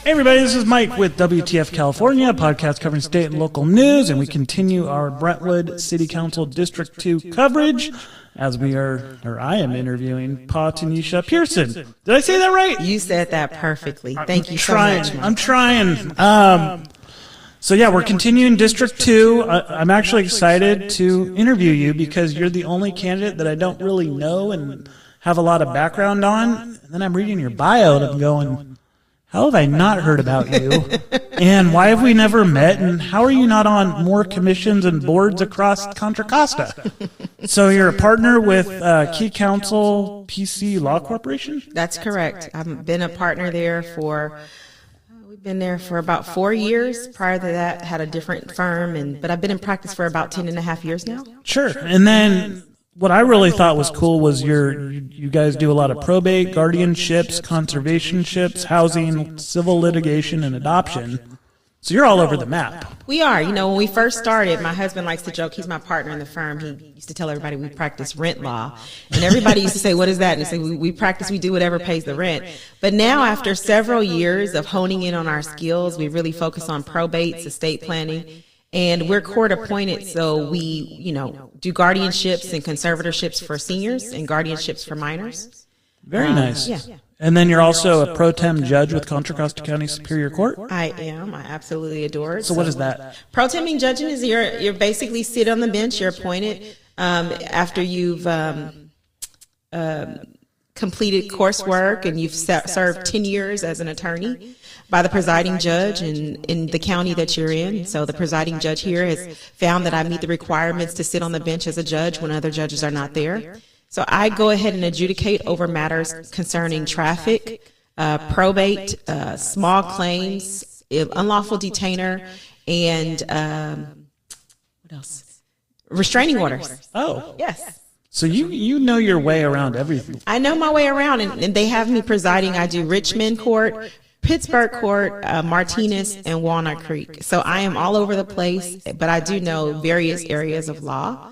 Hey everybody, this is Mike with WTF California, a podcast covering state and local news, and we continue our Brentwood City Council District 2 coverage as I am interviewing Pa Tanisha Pearson. Did I say that right? You said that perfectly. Thank you so much. I'm trying. So yeah, we're continuing District 2. I'm actually excited to interview you because you're the only candidate that I don't really know and have a lot of background on. And then I'm reading your bio and I'm going, how have I not heard about you? And why have we never met? And how are you not on more commissions and boards across Contra Costa? So you're a partner with Key Counsel PC Law Corporation? That's correct. I've been a partner there we've been there for about 4 years. Prior to that, had a different firm, but I've been in practice for about 10 and a half years now. Sure. And then what I really thought was cool was you guys do a lot of probate, guardianships, conservationships, housing, civil litigation, and adoption. So you're all over the map. We are. You know, when we first started, my husband likes to joke, he's my partner in the firm. He used to tell everybody we practice rent law. And everybody used to say, what is that? And I say, we do whatever pays the rent. But now, after several years of honing in on our skills, we really focus on probates, estate planning. And we're court appointed, so we, do guardianships and conservatorships for seniors and guardianships for minors. Very nice. Yeah. And then you're also a pro tem judge with Contra Costa County Superior Court? I am. I absolutely adore it. So what is that? Pro temping judging is you're basically sit on the bench. You're appointed after you've completed coursework and you've served 10 years as an attorney by the presiding judge in the county that you're in. So the presiding judge here has found that I meet the requirements to sit on the bench as a judge when other judges are not there. So I go ahead and adjudicate over matters concerning traffic, probate, small claims, unlawful detainer, and what else? Restraining orders. Oh. Yes. So you know your way around everything. I know my way around, and they have me presiding. I do Richmond Court, Pittsburgh Court, Martinez, and Walnut Creek. So I am all over the place, but I do know various areas of law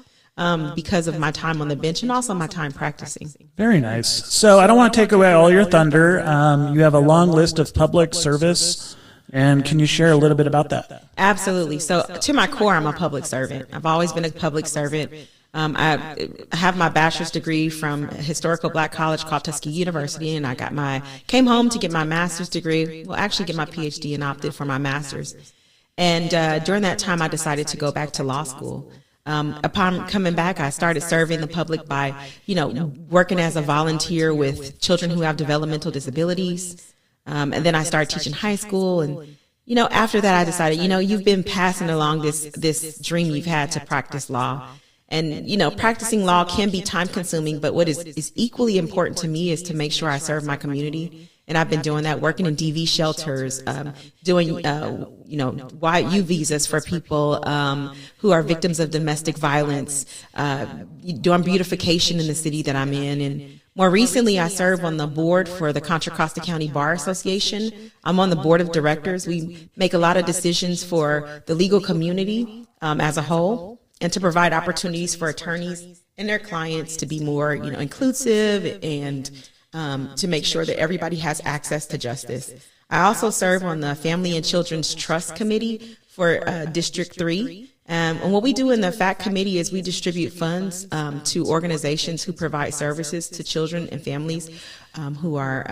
because of my time on the bench and also my time practicing. Very nice. So I don't want to take away all your thunder. You have a long list of public service, and can you share a little bit about that? Absolutely. So to my core, I'm a public servant. I've always been a public servant. I have my bachelor's degree from a historical black college called Tuskegee University, and I came home to get my master's degree. Well, actually get my PhD and opted for my master's. And during that time, I decided to go back to law school. Upon coming back, I started serving the public by, working as a volunteer with children who have developmental disabilities. And then I started teaching high school. And, after that, I decided, you've been passing along this dream you've had to practice law. And, practicing law can be time consuming, but what is equally important to me is to make sure I serve my community. And I've been doing that, working in DV shelters, doing, YU visas for people who are victims of domestic violence, doing beautification in the city that I'm in. And more recently, I serve on the board for the Contra Costa County Bar Association. I'm on the board of directors. We make a lot of decisions for the legal community as a whole, and to provide opportunities for attorneys and their clients to be more, inclusive and to make sure that everybody has access to justice. I also serve on the Family and Children's Trust Committee for District 3. And what we do in the FACT committee is we distribute funds to organizations who provide services to children and families who are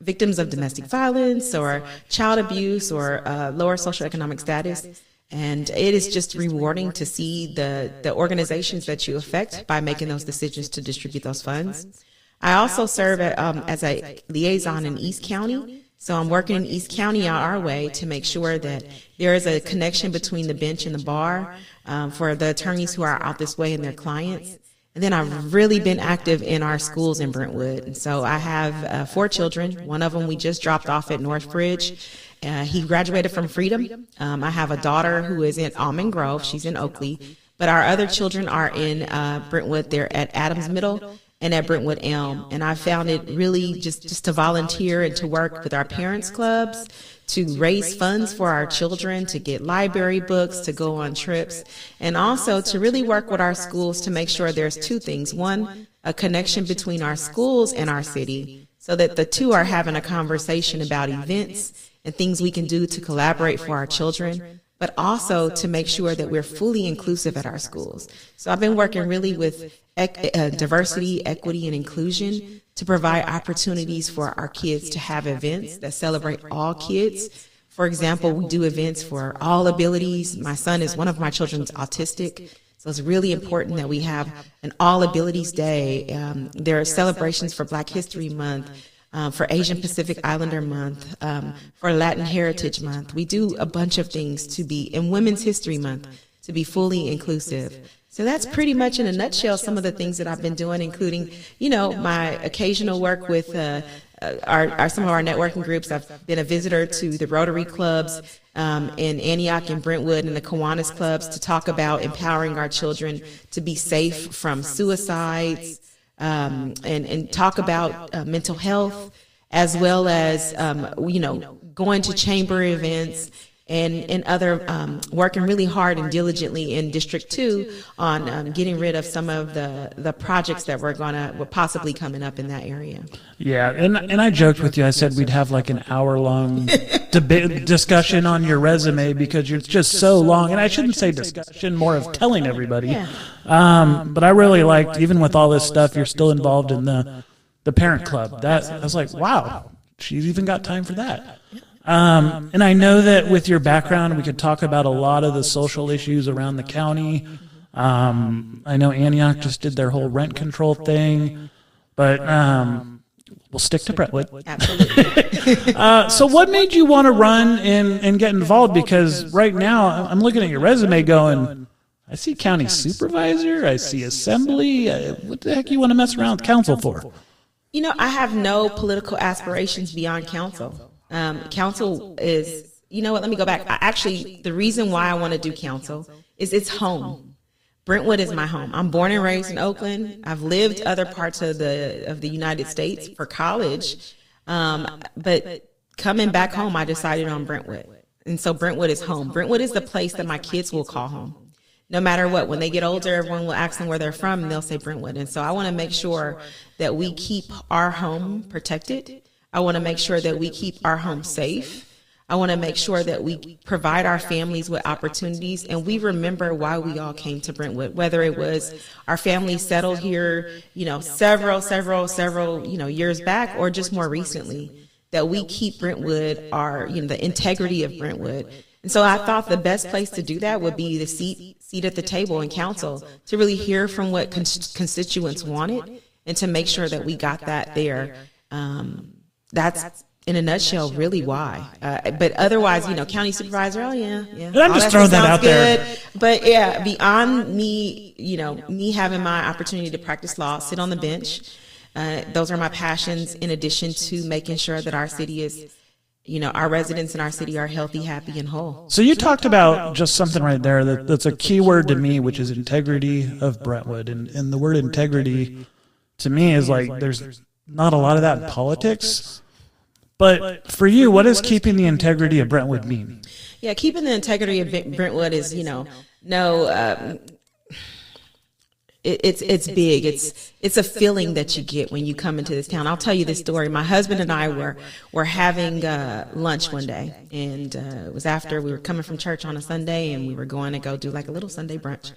victims of domestic violence or child abuse or lower socioeconomic status. And it is just rewarding to see the organizations that you affect by making those decisions to distribute those funds. I also serve as a liaison in East County. So I'm working in East County our way to make sure that there is a connection between the bench and the bar for the attorneys who are out this way and their clients. And then I've really been active in our schools in Brentwood. And so I have 4 children. One of them we just dropped off at Northbridge. He graduated from Freedom. I have a daughter who is in Almond Grove. She's in Oakley. But our other children are in Brentwood. They're at Adams Middle and at Brentwood Elm. And I found it really just to volunteer and to work with our parents' clubs, to raise funds for our children, to get library books, to go on trips, and also to really work with our schools to make sure there's 2 things. One, a connection between our schools and our city. so that the two are having a conversation about events and things we can do to collaborate for our children, but also to make sure that we're fully inclusive at our schools. So I've been working really with diversity, equity, and inclusion to provide opportunities for our kids to have events that celebrate all kids. For example, we do events for all abilities. My son is one of my children's autistic, so it's really important that we have an All Abilities Day. There are celebrations for Black History Month, for Asian Pacific Islander Month, for Latin Heritage Month. We do a bunch of things to be, in Women's History Month, to be fully inclusive. So that's pretty much in a nutshell some of the things that I've been doing, including, my occasional work with some of our networking groups. I've been a visitor to the Rotary clubs in Antioch and Brentwood and the Kiwanis clubs to talk about empowering our children to be safe from suicides, and talk about mental health, as well as, going to chamber events and other, working really hard and diligently in District 2 on getting rid of some of the projects that were possibly coming up in that area. Yeah, and I joked with you. I said we'd have like an hour-long discussion on your resume because it's just so long. And I shouldn't say discussion, more of telling everybody. Yeah. But I really liked, even with all this stuff, you're still involved in the parent club. I was like, wow, she's even got time for that. And I know that with your background, we could talk about a lot of the social issues around the county. I know Antioch just did their whole rent control thing, but we'll stick to Brentwood. Absolutely. So what made you want to run and get involved? Because right now I'm looking at your resume going, I see county supervisor, I see assembly. What the heck you want to mess around with council for? I have no political aspirations beyond council. Council is, let me go back. Actually, the reason why I want to do council is it's home. Brentwood is my home. I'm born and raised in Oakland. I've lived other parts of the United States for college. But coming back home, I decided on Brentwood. And so Brentwood is home. Brentwood is the place that my kids will call home. No matter what, when they get older, everyone will ask them where they're from, and they'll say Brentwood. And so I want to make sure that we keep our home protected. I want to make sure that we keep our home safe. I want to make sure that we provide our families with opportunities, and we remember why we all came to Brentwood, whether it was our family settled here, several, years back, or just more recently, that we keep Brentwood, the integrity of Brentwood. And so I thought the best place to do that would be the seat at the table in council, to really hear from what constituents wanted and to make sure that we got that there. That's in a nutshell really why. But otherwise, county supervisor, oh yeah. And I'm just throwing that out there. But yeah, beyond me, me having my opportunity to practice law, sit on the bench, those are my passions, in addition to making sure that our city is, our residents in our city are healthy, happy, and whole. So you talked about just something right there that's a key word to me, which is integrity of Brentwood. And the word integrity to me is like, there's not a lot of that in politics. But for you, what does keeping the integrity of Brentwood mean? Yeah, keeping the integrity of Brentwood is, it's big. It's a feeling that you get when you come into this town. I'll tell you this story. My husband and I were having lunch one day, and it was after we were coming from church on a Sunday, and we were going to go do like a little Sunday brunch.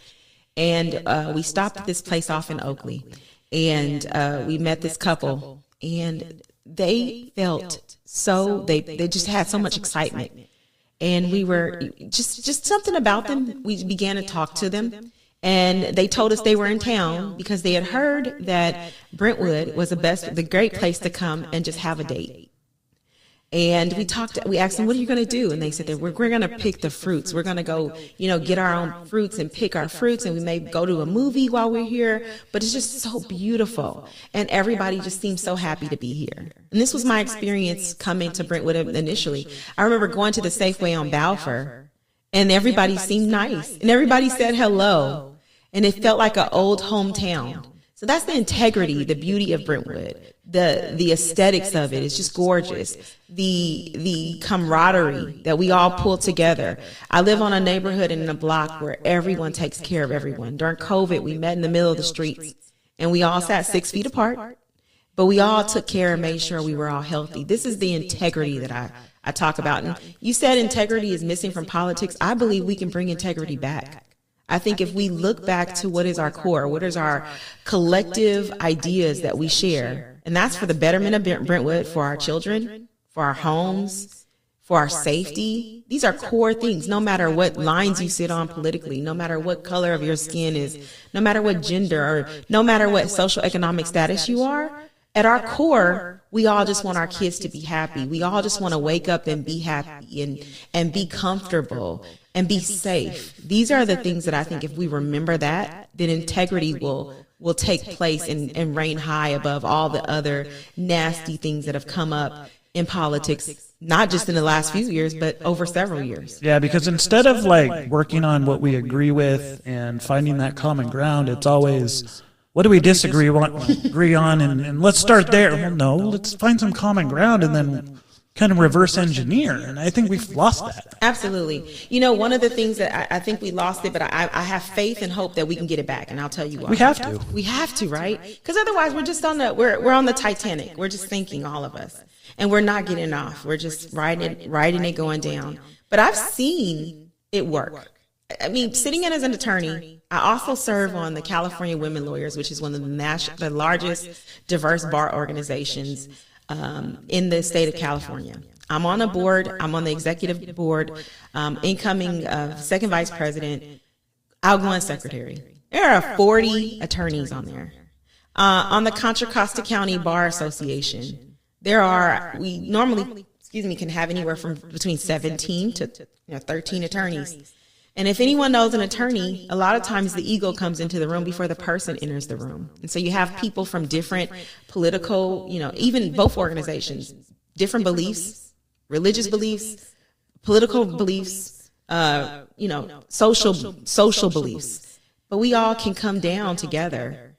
And we stopped at this place off in Oakley, and we met this couple, and they felt they just had so much excitement, and we were just something about them. We began to talk to them, and they told us they were in town because they had heard that Brentwood was the great place to come and just have a date. And we asked them, what are you going to do? And they said that we're going to pick the fruits. We're going to go, get our own fruits and pick our fruits. And we may go to a movie while we're here, but it's just so beautiful. And everybody just seems so happy to be here. And this was my experience coming to Brentwood initially. I remember going to the Safeway on Balfour, and everybody seemed nice, and everybody said hello. And it felt like an old hometown. So that's the integrity, the beauty of Brentwood. The aesthetics of it is just gorgeous. The camaraderie that we all pull together. I live on a neighborhood and in a block where everyone takes care of everyone. During COVID, we met in the middle of the streets, and we all sat 6 feet apart. but we all took care and made sure we were all healthy. This is the integrity that I talk about. And you said integrity is missing from politics. I believe we can bring integrity back. I think if we look back to what is our core, what is our collective ideas that we share, and that's for the betterment of Brentwood, for our children, for our homes, for our safety. These are core things, no matter what lines you sit on politically, no matter what color of your skin is, no matter what gender, or no matter what social economic status you are. At our core, we all just want our kids to be happy. We all just want to wake up and be happy and be comfortable and be safe. These are the things that I think if we remember that, then integrity will take place and reign high above all the other nasty things that have come up in politics, not just in the last few years, but over several years. Yeah, because instead of like working on what we agree with and finding that common ground, it's always, what do we agree on, and let's start there. Well, no, let's find some common ground and then kind of reverse engineer. And I think we've lost that. Absolutely. You know, one of the things that I think we lost it, but I have faith and hope that we can get it back. And I'll tell you why. We have to. We have to, right? Because otherwise we're just we're on the Titanic. We're just sinking, all of us. And we're not getting off. We're just riding it going down. But I've seen it work. I mean, sitting in as an attorney, I also serve on the California Women Lawyers, which is one of the largest diverse bar organizations in the state of California. I'm on a board. I'm on the executive board, incoming second vice president, outgoing secretary. There are 40 attorneys on there. On the Contra Costa County Bar Association, we normally can have anywhere from between 17 to 13 attorneys. And if anyone knows an attorney, a lot of times the ego comes into the room before the person enters the room. And so you have people from different political, even both organizations, different beliefs, religious beliefs, political beliefs, social beliefs. But we all can come down together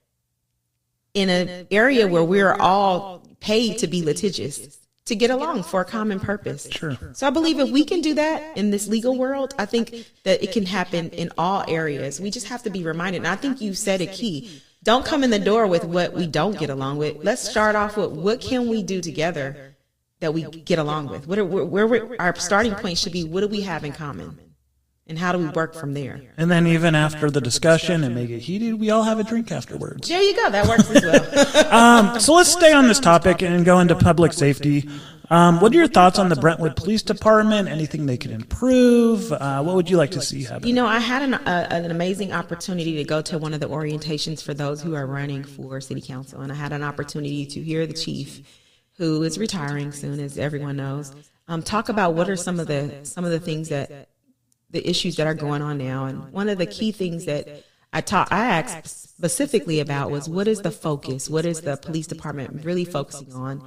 in an area where we're all paid to be litigious, to get along for a common purpose. Sure. So I believe if we can do that in this legal world, I think that it can happen in all areas. We just have to be reminded. And I think you said it key. Don't come in the door with what we don't get along with. Let's start off with what can we do together that we get along with? Our starting point should be, what do we have in common? And how do we work from there? And then even after the discussion and make it heated, we all have a drink afterwards. There you go. That works as well. So let's stay on this topic and go into public safety. What are your thoughts on the Brentwood Police Department? Anything they could improve? What would you like to see happen? I had an amazing opportunity to go to one of the orientations for those who are running for city council. And I had an opportunity to hear the chief, who is retiring soon, as everyone knows, talk about what are some of the things that the issues that are going on now. And one of the key things that I asked specifically about was, what is the focus? What is the police department really focusing on?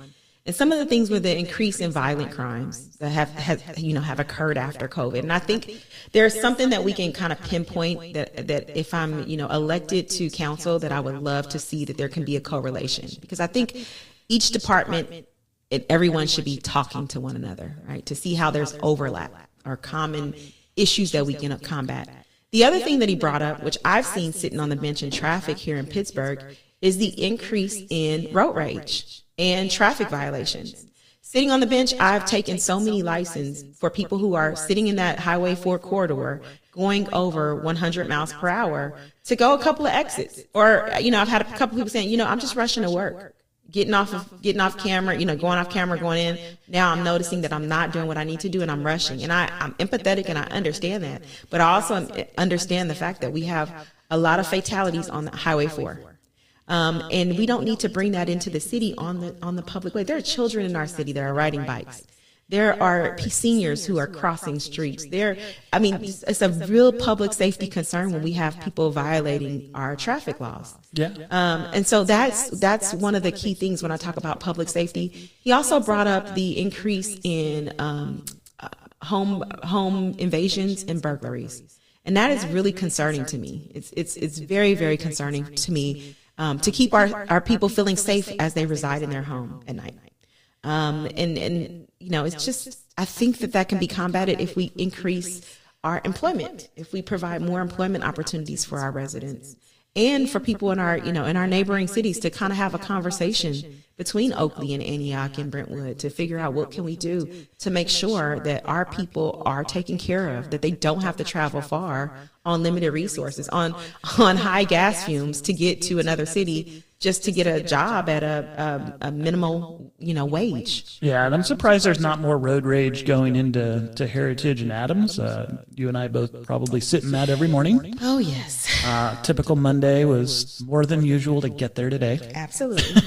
And some of the things were the increase in violent crimes that have occurred after COVID. And I think there's something that we can kind of pinpoint that if I'm, elected to council, that I would love to see that there can be a correlation, because I think each department, everyone should be talking to one another, right? To see how there's overlap or common issues that we can combat. The other thing that he brought up, which I've seen sitting on the bench in traffic here in Pittsburgh, is the increase in road rage and traffic violations. Sitting on the bench, I've taken so many licenses for people who are sitting in that Highway 4 corridor going over 100 miles per hour to go a couple of exits. Or, I've had a couple people saying, I'm just rushing to work. Getting off camera, going off camera, going in. Now I'm noticing that I'm not doing what I need to do and I'm rushing. And I'm empathetic and I understand that. But I also understand the fact that we have a lot of fatalities on the Highway 4. And we don't need to bring that into the city on the public way. There are children in our city that are riding bikes. There are seniors who are crossing streets. It's a real public safety concern when we have people violating our traffic laws. Yeah. And so that's one of the key things when I talk about public safety. He also brought up the increase in home invasions and burglaries, and that is really concerning to me. It's very, very concerning to me to keep our people feeling safe as they reside in their home at night. It's just, I think that can be combated if we increase our employment, if we provide more employment opportunities for our residents and for people in our, in our neighboring cities to kind of have a conversation between Oakley and Antioch and Brentwood to figure out what can we do to make sure that our people are taken care of, that they don't have to travel far on limited resources, on high gas fumes to get to another city just to get a job at a minimal, wage. Yeah, and I'm surprised there's not more road rage going into Heritage and Adams. You and I both probably sit in that every morning. Oh, yes. Typical Monday was more than usual to get there today. Absolutely.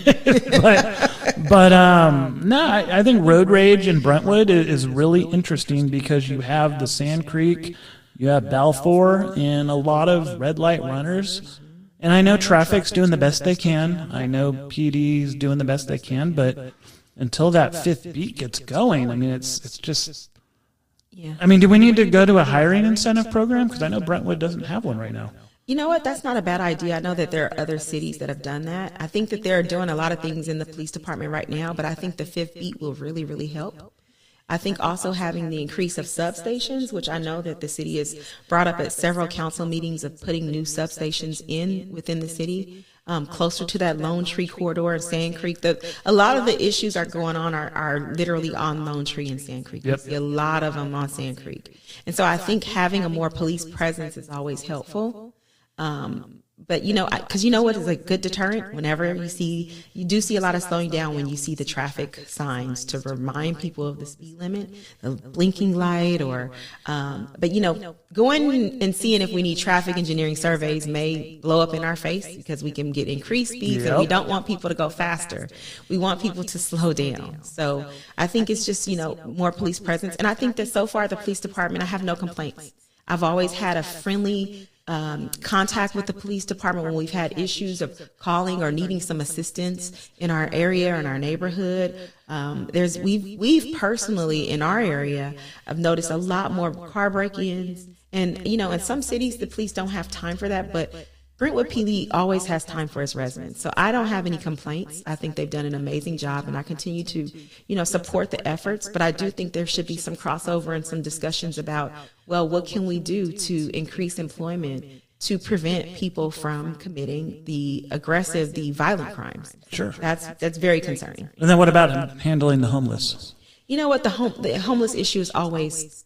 but I think road rage in Brentwood is really interesting because you have the Sand Creek, you have Balfour, and a lot of red light runners. And I know traffic's doing the best they can. I know PD's doing the best they can, but until that fifth beat gets going, I mean, it's just. Yeah. I mean, do we need to go to a hiring incentive program? Because I know Brentwood doesn't have one right now. You know what? That's not a bad idea. I know that there are other cities that have done that. I think that they're doing a lot of things in the police department right now, but I think the fifth beat will really, really help. I think also having the increase of substations, which I know that the city has brought up at several council meetings of putting new substations within the city, closer to that Lone Tree corridor and Sand Creek. A lot of the issues are going on are literally on Lone Tree and Sand Creek. Yep. You see a lot of them on Sand Creek. And so I think having a more police presence is always helpful. But because what is a good deterrent? Whenever you do see a lot of slowing down when you see the traffic signs to remind people of the speed limit, the blinking light, but going and seeing if we need traffic engineering surveys may blow up in our face because we can get increased speeds and we don't want people to go faster. We want people to slow down. So I think it's just, more police presence. And I think that so far the police department, I have no complaints. I've always had a friendly contact with the police department when we've had issues of calling or needing some assistance in our area or in our neighborhood. We've personally in our area, I've noticed a lot more car break-ins, and in some cities the police don't have time for that, but Brentwood PD always has time for its residents. So I don't have any complaints. I think they've done an amazing job, and I continue to, support the efforts. But I do think there should be some crossover and some discussions about, well, what can we do to increase employment to prevent people from committing the violent crimes? Sure. That's very concerning. And then what about handling the homeless? You know what, the homeless issue is always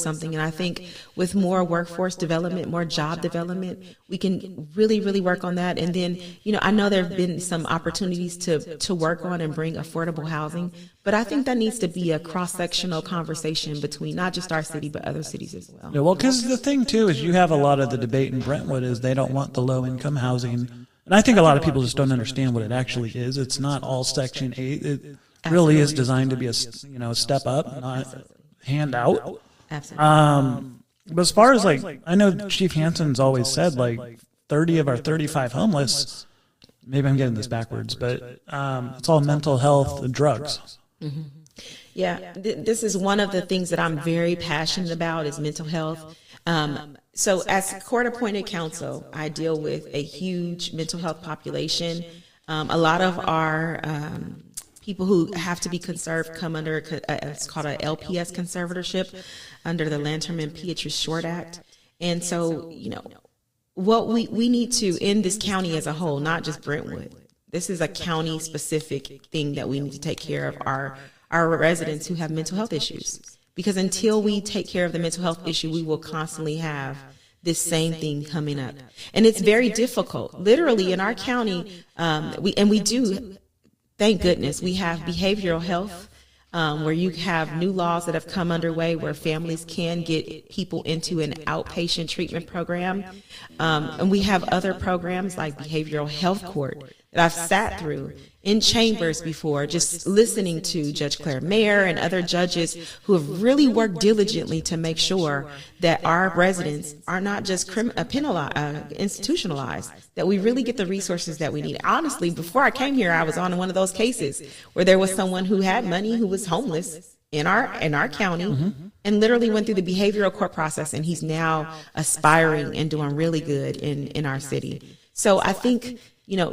something, and I think with more workforce development, more job development, we can really, really work on that. And then, I know there have been some opportunities to work on and bring affordable housing, but I think that needs to be a cross-sectional conversation between not just our city, but other cities as well. Yeah, well, because the thing, too, is you have a lot of the debate in Brentwood is they don't want the low-income housing. And I think a lot of people just don't understand what it actually is. It's not all Section 8. It really is designed to be a step up, not handout. Absolutely. But as far as I know Chief Hansen's always said 30 of our 35 homeless, maybe I'm getting this backwards, but it's all mental health and drugs. Mm-hmm. Yeah, this is one of the things that I'm very passionate about is mental health. So as court-appointed counsel, I deal with a huge mental health population. A lot of our people who have to be conserved come under, it's called a LPS conservatorship under the Lanterman-Pietras Short Act. And so, what we need to, in this county as a whole, not just Brentwood, this is a county-specific thing that we need to take care of our residents who have mental health issues. Because until we take care of the mental health issue, we will constantly have this same thing coming up. And it's very difficult. Literally, in our county, we do, thank goodness, we have behavioral health, where you have new laws that have come underway where families can get people into an outpatient treatment program. And we have other programs like behavioral health court that I've sat through in chambers before, just listening to Judge Claire Mayer and other judges who have really worked diligently to make sure that our residents are not just institutionalized, that we really get the resources that we need. Honestly, before I came here, I was on one of those cases where there was someone who had money who was homeless in our county, mm-hmm. and literally went through the behavioral court process, and he's now aspiring and doing really good in our city. So I think,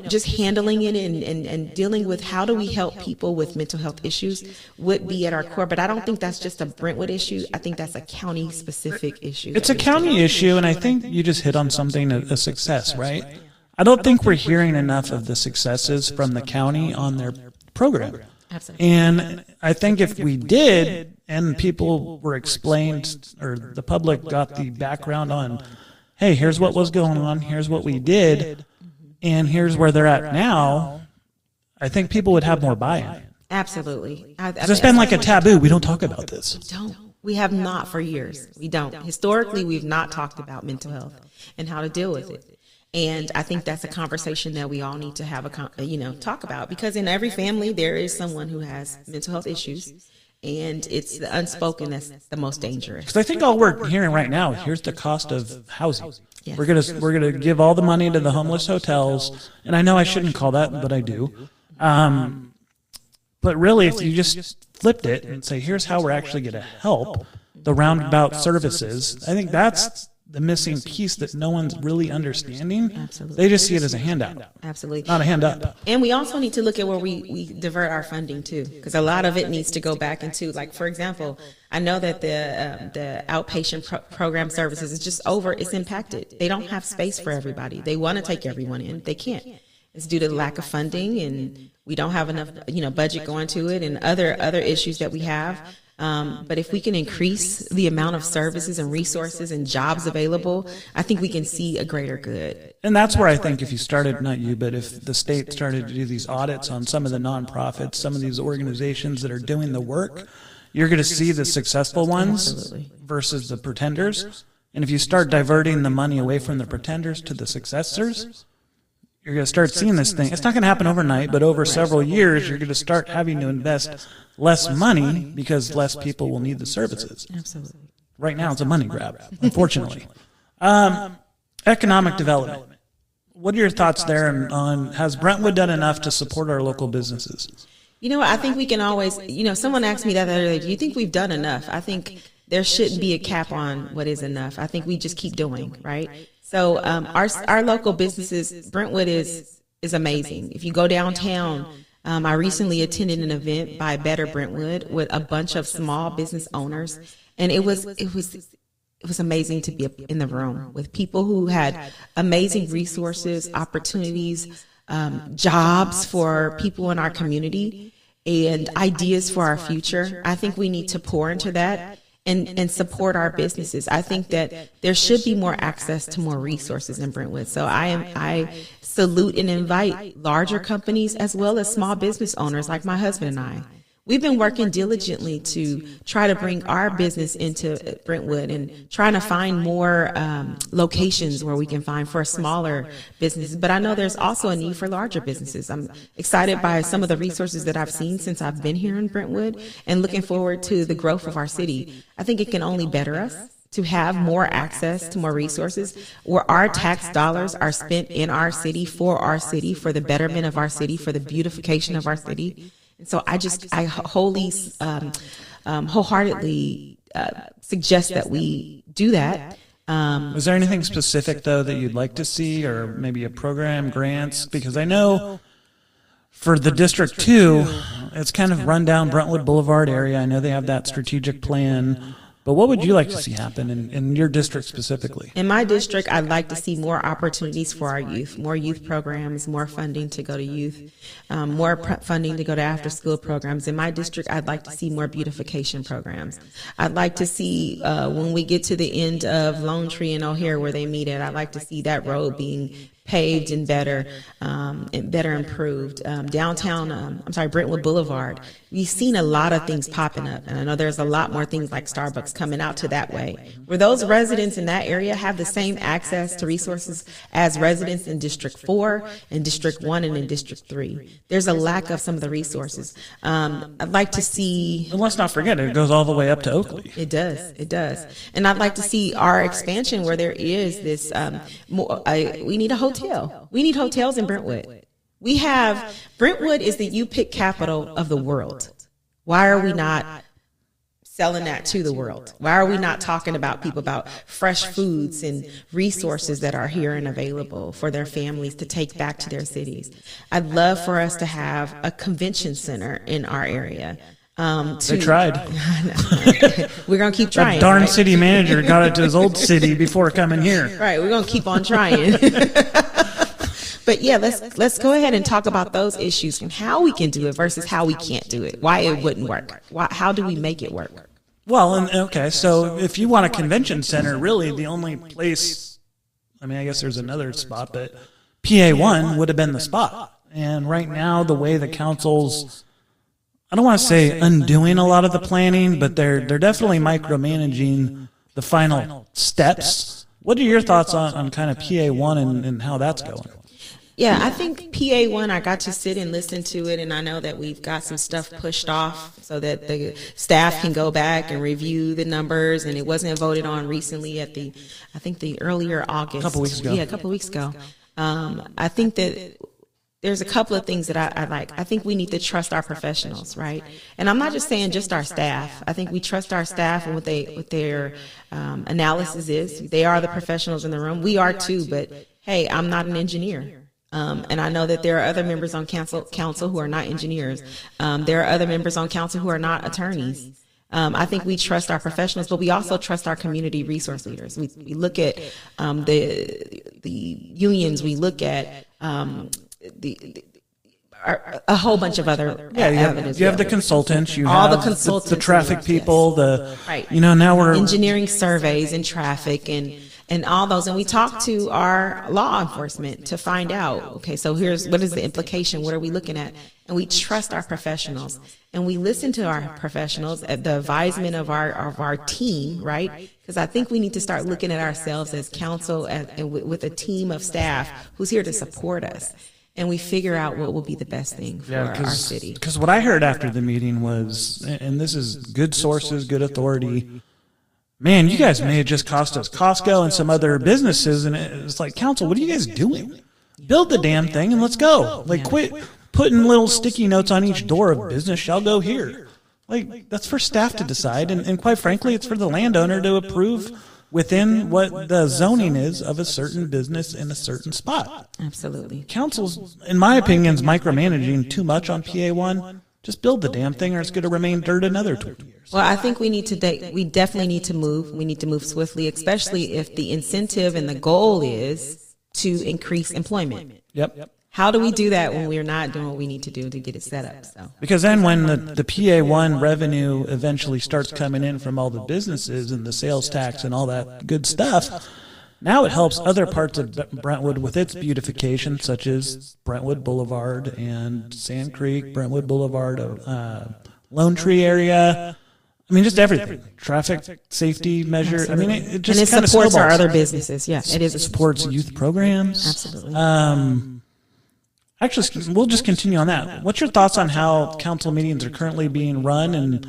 just handling it and dealing with how do we help people with mental health issues would be at our core. But I don't think that's just a Brentwood issue. I think that's a county-specific issue. It's a county issue, and I think you just hit on something, a success, right? I don't think we're hearing enough of the successes from the county on their program. Absolutely. And I think if we did, and people were explained, or the public got the background on, hey, here's what was going on, here's what we did, and here's where they're at now, I think people would have more buy-in. Absolutely. It's been like a taboo. We don't talk about this. We have not for years. We don't. Historically, we've not talked about mental health and how to deal with it. And I think that's a conversation that we all need to have talk about, because in every family there is someone who has mental health issues, and it's the unspoken that's the most dangerous. Because I think all we're hearing right now, here's the cost of housing. Yes. We're gonna give all the money to the homeless hotels, and I know I shouldn't call that, but I do. But really, if you just flipped it and say, here's how we're actually going to help the roundabout services, I think that's the missing piece that no one's really understanding. Absolutely. They just see it as a handout. Absolutely. Not a hand up. And we also need to look at where we divert our funding to, because a lot of it needs to go back into, like, for example, I know that the outpatient program services is just it's impacted. They don't have space for everybody. They want to take everyone in. They can't. It's due to the lack of funding, and we don't have enough, budget going to it, and other issues that we have. But if we can increase the amount of services and resources and jobs available, I think we can see a greater good. And that's where I think if you started, not you, but if the state started to do these audits on some of the nonprofits, some of these organizations that are doing the work, you're going to see the successful ones Absolutely. Versus the pretenders. And if you start diverting the money away from the pretenders to the successors, you're going to start seeing this thing. It's not going to happen overnight, but over several years, you're going to start having to invest less money because less people will need the services. Absolutely. Right now, it's a money grab, unfortunately. Economic development. What are your thoughts there on has Brentwood done enough to support our local businesses? I think we can always, someone asked me that the other day, do you think we've done enough? I think there shouldn't be a cap on what is enough. I think we just keep doing, right? So our local businesses, Brentwood is amazing. If you go downtown, I recently attended an event by Better Brentwood with a bunch of small business owners, and it was amazing to be in the room with people who had amazing resources, opportunities, jobs for people in our community, and ideas for our future. I think we need to pour into that and support our businesses. I think that there should be more access to more resources in Brentwood. So I salute and invite larger companies as well as small business owners like my husband and I. We've been working diligently to try to bring our business into Brentwood and trying to find more locations where we can find for smaller businesses. But I know there's also a need for larger businesses. I'm excited by some of the resources that I've seen since I've been here in Brentwood and looking forward to the growth of our city. I think it can only better us to have more access to more resources where our tax dollars are spent in our city, for the betterment of our city, for the beautification of our city. And so I wholeheartedly suggest that we do that. Is there anything specific, though, that you'd like to see, or maybe a program, grants? Because I know for the District 2, it's kind of run down Brentwood Boulevard area. I know they have that strategic plan. But what would you like to see happen in your district specifically? In my district, I'd like to see more opportunities for our youth, more youth programs, more funding to go to youth, more funding to go to after-school programs. In my district, I'd like to see more beautification programs. I'd like to see, when we get to the end of Lone Tree and O'Hare where they meet at, I'd like to see that road being paved and better improved. Downtown, Brentwood Boulevard, we've seen a lot of things popping up, and I know there's a lot more things like Starbucks coming out to that way. Where those residents in that area have the same access to resources as residents in District 4, and District 1, and in District 3. There's a lack of some of the resources. I'd like to see... And let's not forget, it goes all the way up to Oakley. It does. And I'd like to see our expansion where there is this... we need a hotel. We need hotels in Brentwood. Brentwood is the U-Pick capital of the world. Why are we not selling that to the world? Why are we not talking about people about fresh foods and resources that are here and available for their families to take back to their cities? I'd love for us to have a convention center in our area. They tried. We're going to keep trying. That darn city manager got it to his old city before coming here. Right. We're going to keep on trying. But yeah, let's go ahead and talk about those issues and how we can do it versus how we can't do it. Why it wouldn't work. How do we make it work? Well, okay, so if you want a convention center, really the only place, I mean, I guess there's another spot, but PA1 would have been the spot. And right now, the way the council's, I don't want to say undoing a lot of the planning, but they're definitely micromanaging the final steps. What are your thoughts on kind of PA1 and how that's going? Yeah, I think PA1, I got to sit and listen to it, and I know that we've got some stuff pushed off so that the staff can go back and review the numbers, and it wasn't voted on recently at the earlier August. A couple weeks ago. Yeah, a couple weeks ago. I think that there's a couple of things that I like. I think we need to trust our professionals, right? And I'm not just saying just our staff. I think we trust our staff and what their analysis is. They are the professionals in the room. We are too, but hey, I'm not an engineer. And I know that there are other members on council who are not engineers. There are other members on council who are not attorneys. I think we trust our professionals, but we also trust our community resource leaders. We look at the unions. We look at a whole bunch of other avenues. You have the consultants. You all have the consultants, the traffic people. Yes. Right. Now we're engineering surveys and traffic and all those. And we talk to our law enforcement to find out, okay, so here's what is the implication? What are we looking at? And we trust our professionals, and we listen to our professionals at the advisement of our team, right? Because I think we need to start looking at ourselves as council and with a team of staff who's here to support us. And we figure out what will be the best thing for our city. Because what I heard after the meeting was, and this is good sources, good authority, man, you guys may have just cost us Costco and some other businesses, and it's like, council, what are you guys doing? Build the damn thing and let's go. Like, quit putting little sticky notes on each door of business shall go here. Like, that's for staff to decide, and quite frankly, it's for the landowner to approve within what the zoning is of a certain business in a certain spot. Absolutely. Council's, in my opinion, is micromanaging too much on PA1. Just build the damn thing, or it's going to remain dirt another 20 years. Well, I think we definitely need to move. We need to move swiftly, especially if the incentive and the goal is to increase employment. Yep. How do we do that when we're not doing what we need to do to get it set up? So, because then when the PA1 revenue eventually starts coming in from all the businesses and the sales tax and all that good stuff, now it helps other parts of Brentwood with its beautification, such as Brentwood Boulevard and Sand Creek, Brentwood Boulevard, Lone Tree area. I mean, just everything. Traffic safety measure. Absolutely. I mean, it just and it kind of supports our snowballs. other businesses. Yeah, it is. It supports youth programs. Absolutely. Actually, we'll just continue on that. What's your thoughts on how council meetings are currently being run, and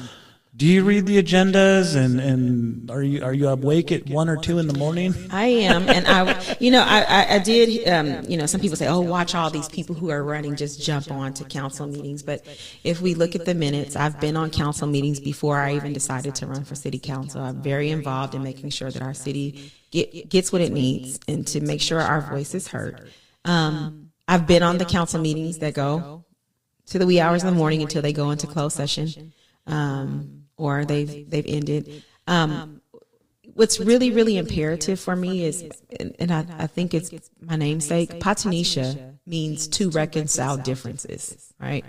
do you read the agendas, and are you awake at 1 or 2 in the morning? I am, and I did. Some people say, "Oh, watch all these people who are running, just jump on to council meetings." But if we look at the minutes, I've been on council meetings before I even decided to run for city council. I'm very involved in making sure that our city gets what it needs, and to make sure our voice is heard. I've been on the council meetings that go to the wee hours in the morning until they go into closed session, or they've ended. What's really, really imperative for me is, and I think it's my namesake, Patanisha means to reconcile differences, right?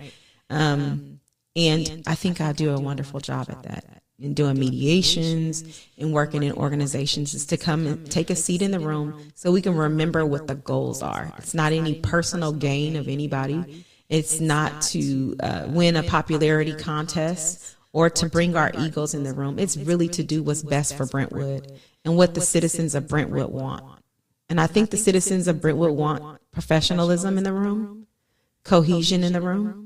And I think I do a wonderful job at that. In doing mediations and working in organizations, is to come and take a seat in the room so we can remember what the goals are. It's not any personal gain of anybody. It's not to win a popularity contest or to bring our egos in the room. It's really to do what's best for Brentwood and what the citizens of Brentwood want. And I think the citizens of Brentwood want professionalism in the room, cohesion in the room,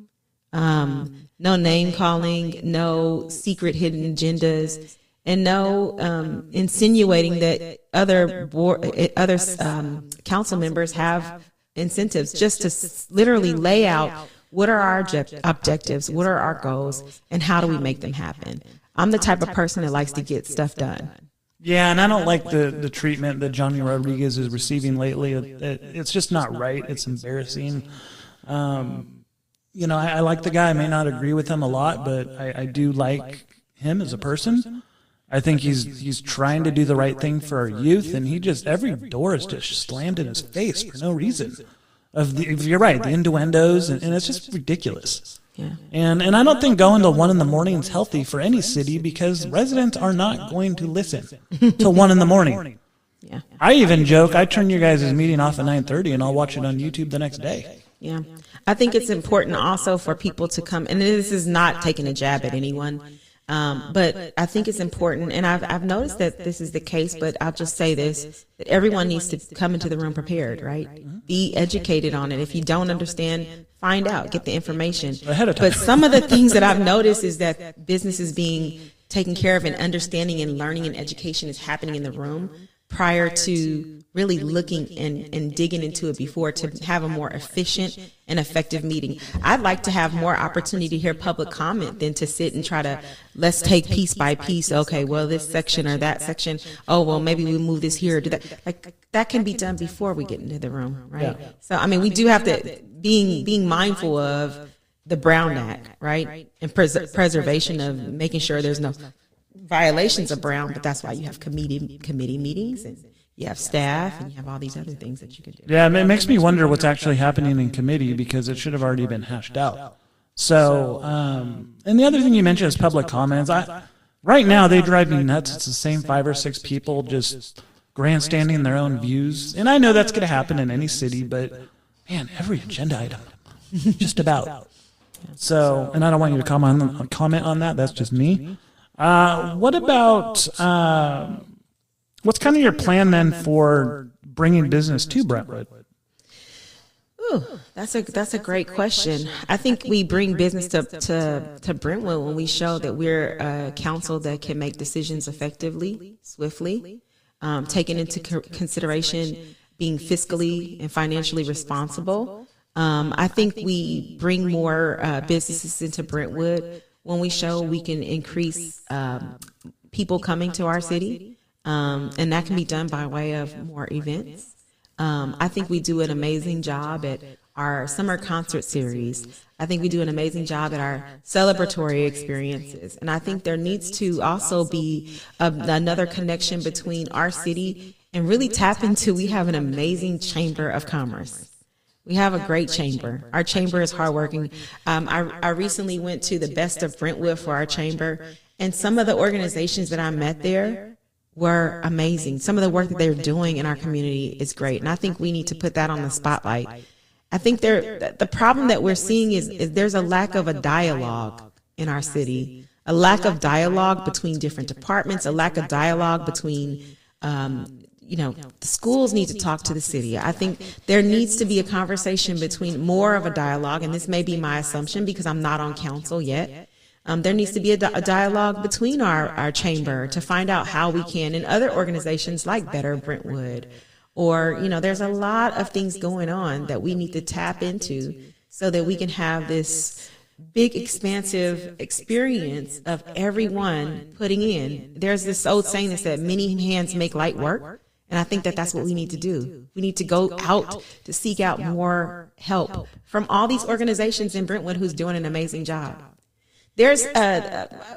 no name calling, no secret hidden agendas, and no insinuating that other council members have incentives. Just to literally lay out what are our objectives, what are our goals, and how do we make them happen. I'm the type of person that likes to get stuff done. Yeah, and I don't like the treatment that Johnny Rodriguez is receiving lately. It's just not right. It's embarrassing. I like the guy. I may not agree with him a lot, but I do like him as a person. I think he's trying to do the right thing for our youth, and every door is just slammed in his face for no reason. you're right, the innuendos, and it's just ridiculous. Yeah. And I don't think going to 1 a.m. is healthy for any city because residents are not going to listen till 1 a.m. Yeah. I even joke, I turn your guys' meeting off at 9:30 and I'll watch it on YouTube the next day. Yeah. I think it's important also for people to come, and this is not taking a jab at anyone, but I think it's important, and I've noticed that this is the case, but I'll just say this, that everyone needs to come into the room prepared, right? Be educated on it. If you don't understand, find out, get the information. Ahead of time. But some of the things that I've noticed is that business is being taken care of, and understanding and learning and education is happening in the room prior to really looking and digging into it before, to have a more efficient and effective meeting. I'd like to have more opportunity to hear public comment than to sit and try to, let's take piece by piece. Okay, well, this section or that section. Oh, well, maybe we move this here or do that. Like, that can be done before we get into the room, right? Yeah. So, I mean, we do have to, being mindful of the Brown Act, right? And preservation of making sure there's no violations of Brown, but that's why you have committee meetings, and you have staff, and you have all these other things that you can do. Yeah, it makes me wonder what's actually happening in committee because it should have already been hashed out. So, and the other thing you mentioned is public comments. Right now, they drive me nuts. It's the same 5 or 6 people just grandstanding their own views. And I know that's going to happen in any city, but man, every agenda item, just about. So, and I don't want you to comment on that. That's just me. What about, what's kind of your plan then for bringing business to Brentwood? Ooh, that's a great question. I think we bring business to Brentwood when we show that we're a council that can make decisions effectively, swiftly, taking into consideration being fiscally and financially responsible. I think we bring more businesses into Brentwood when we show we can increase people coming to our city, and that can be done by way of more events. I think we do an amazing job at our summer concert series. I think we do an amazing job at our celebratory experiences. And I think there needs to also be another connection between our city and really tap into, we have an amazing Chamber of Commerce. We have a great chamber. Our chamber is hardworking. I recently went to the Best of Brentwood for our chamber, and some of the organizations that I met there were amazing. Some of the work that they're doing in our community is great, and I think we need to put that on the spotlight. I think the problem that we're seeing is there's a lack of a dialogue in our city, a lack of dialogue between different departments, a lack of dialogue between the schools need to talk to the city. I think there needs to be a conversation between, more of a dialogue, and this may be my assumption because I'm not on council yet. There needs to be a dialogue between our chamber to find out how we can, and other organizations like Better Brentwood, or, there's a lot of things going on that we need to tap into so that we can have this big, expansive experience of everyone putting in. There's this old saying that said, many hands make light work. And I think that that's what we need to do. We need to go out to seek out more help from all these organizations in Brentwood who's doing an amazing job. There's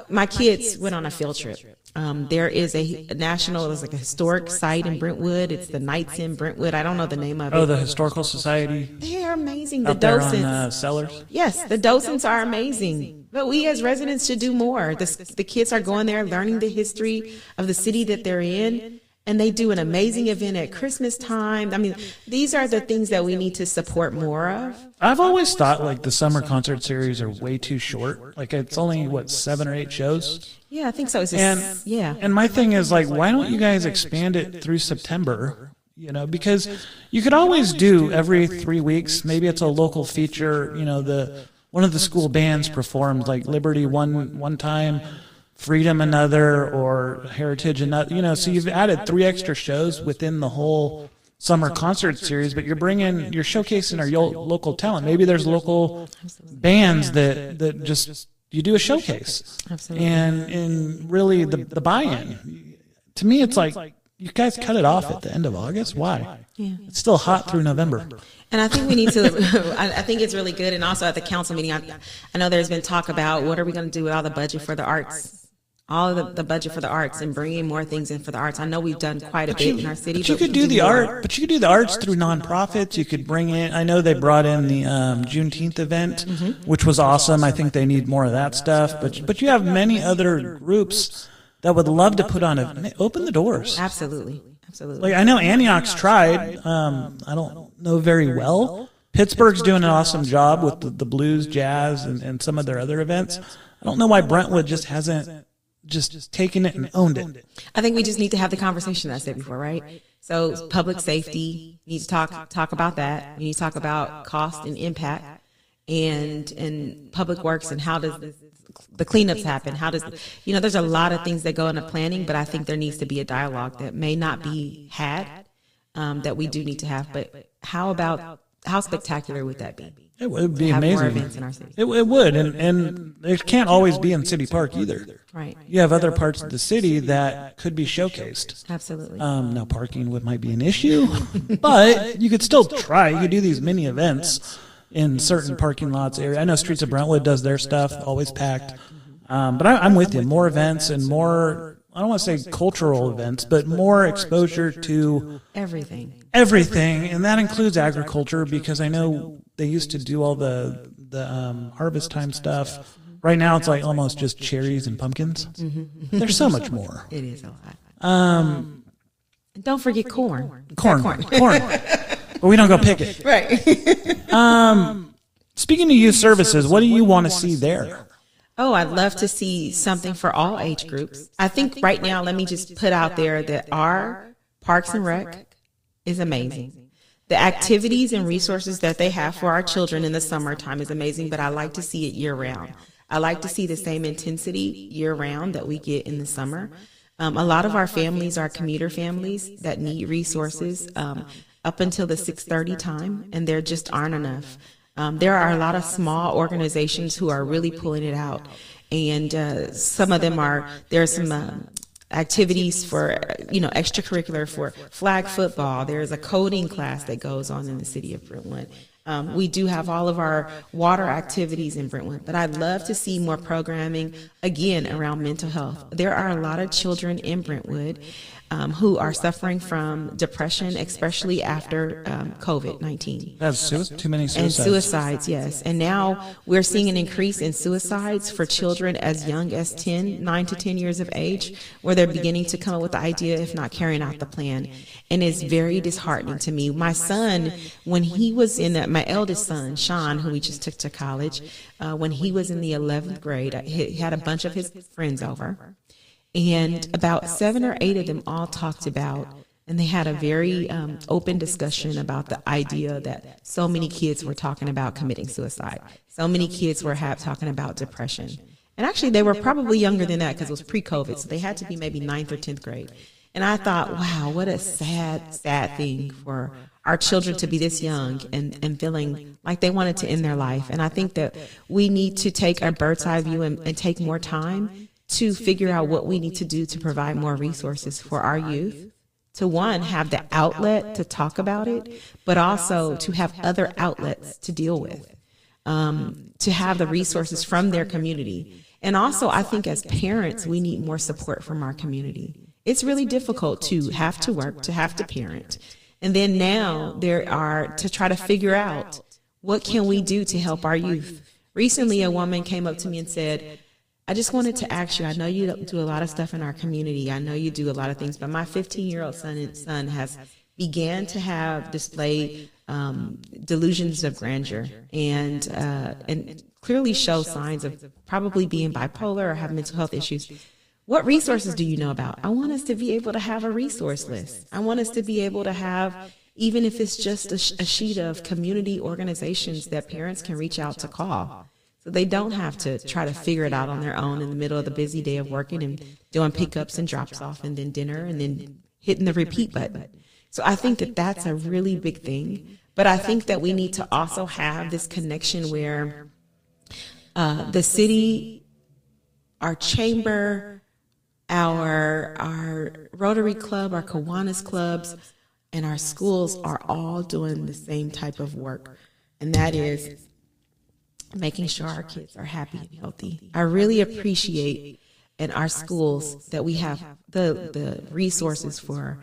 my kids went on a field trip. There is there's like a historic site in Brentwood. It's the Knights in Brentwood. I don't know the name of it. Oh, the Historical Society. They're amazing. The Out there docents. on Sellers. Yes, the docents are amazing. But we as residents should do more. The kids are going there, learning the history of the city that they're in. And they do an amazing event at Christmas time. I mean, these are the things that we need to support more of. I've always thought like the summer concert series are way too short. Like it's only 7 or 8 shows. Yeah, I think so. It's And yeah. And my thing is like, why don't you guys expand it through September? Because you could always do every 3 weeks. Maybe it's a local feature. One of the school bands performed like Liberty one time, Freedom another, or Heritage another. So you've added 3 extra shows within the whole summer concert series, but you're showcasing our local talent. Maybe there's local bands that just, you do a showcase. Absolutely. And really the buy-in. To me, it's like, you guys cut it off at the end of August. Why? Yeah. It's still hot through November. And I think we need to, I think it's really good. And also at the council meeting, I know there's been talk about what are we going to do with all the budget for the arts all of the budget for the arts and bringing more things in for the arts. I know we've done quite a bit in our city. But you could do the art. But you could do the arts through nonprofits. You could bring in. I know they brought in the Juneteenth event, which was awesome. I think they need more of that stuff. But you have many other groups that would love to put on open the doors. Absolutely. Like I know Antioch's tried. I don't know very well. Pittsburgh's doing an awesome job with the blues, jazz, and some of their other events. I don't know why Brentwood just hasn't just taken it and owned it. I think we just need to have the conversation I said before, right? So public safety, we need to talk about that. We need to talk about cost and impact and public works and how does the cleanups happen? How does, there's a lot of things that go into planning, but I think there needs to be a dialogue that may not be had, that we do need to have. But how spectacular would that be? It would be have amazing. More events in our city. It would, and it can't always be in City Park either. Right. You have other parts of the city that could be showcased. Absolutely. Now parking might be an issue, but you could still try. You could do these mini events in certain parking lots area. I know Streets of Brentwood does their stuff, always packed. But I'm with you. More events and more, I don't want to say cultural events, but more exposure to everything. And that includes agriculture, because I know they used to do all the harvest time stuff. Right now it's like almost just cherries and pumpkins. There's so much more. It is a lot. Don't forget corn. Corn. But we don't go pick it. Right. Speaking of youth services, what do you want to see there? Oh, I'd love to see something for all age groups. I think right now, let me just put out there that our Parks and Rec is amazing. The activities and resources that they have for our children in the summertime is amazing, but I like to see it year round. I like to see the same intensity year round that we get in the summer. A lot of our families are commuter families that need resources up until the 6:30 time, and there just aren't enough. There are a lot of small organizations who are really pulling it out, and some of them there are some activities for, extracurricular for flag football. There's a coding class that goes on in the city of Brentwood. We do have all of our water activities in Brentwood, but I'd love to see more programming, again, around mental health. There are a lot of children in Brentwood who are suffering from depression, especially after COVID-19. That's too many suicides. And suicides, yes. And now we're seeing an increase in suicides for children as young as 9 to 10 years of age, where they're beginning to come up with the idea, if not carrying out the plan. And it's very disheartening to me. My son, when he was my eldest son, Sean, who we just took to college, when he was in the 11th grade, he had a bunch of his friends over. And about 7 or 8 of them all talked about, and they had a very open discussion about the idea that so many kids were talking about committing suicide. So many kids were talking about depression. And actually, they were probably younger than that because it was pre-COVID, so they had to be maybe 9th or 10th grade. And I thought, wow, what a sad, sad thing for our children to be this young and feeling like they wanted to end their life. And I think that we need to take a bird's eye view and take more time to figure out what we need to do to provide more resources for our youth, to one, have the outlet to talk about it, but also to have other outlets to deal with, to have the resources from their community. And also, I think as parents, we need more support from our community. It's really difficult to have to work, to have to parent. And then now to try to figure out what can we do to help our youth. Recently, a woman came up to me and said, I just wanted to ask you, I know you do a lot of stuff in our community. I know you do a lot of things, but my 15-year-old son has began to have displayed delusions of grandeur and clearly show signs of probably being bipolar or have mental health issues. What resources do you know about? I want us to be able to have a resource list. I want us to be able to have, even if it's just a sheet of community organizations that parents can reach out to call. So they don't have to try to figure it out on their own in the middle of the busy day of working and doing pickups and drops off and then dinner and then hitting the repeat button. So I think that that's a really big thing. But I think that we need to also have this connection where the city, our chamber, our Rotary Club, our Kiwanis clubs, and our schools are all doing the same type of work. And that is making sure our kids are happy and healthy. I really appreciate in our schools that we have the resources for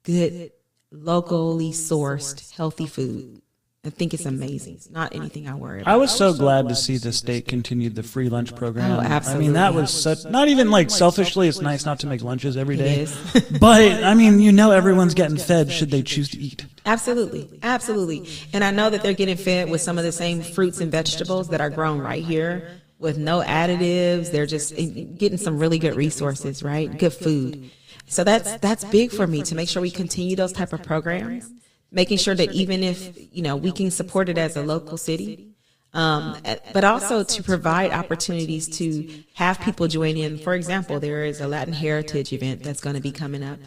good, locally sourced, healthy food. I think it's amazing. It's not anything I worry about. I was so glad to see the state continued the free lunch program. Oh, absolutely. I mean, that was such, not even like selfishly, it's nice not to make lunches every day. It is. But, I mean, everyone's getting fed should they choose to eat. Absolutely. Absolutely. And I know that they're getting fed with some of the same fruits and vegetables that are grown right here with no additives. They're just getting some really good resources, right? Good food. So that's big for me to make sure we continue those type of programs. Making sure that even if, we can support it as a local city, but also to provide opportunities to have people join in. For example, there is a Latin Heritage event that's going to be coming up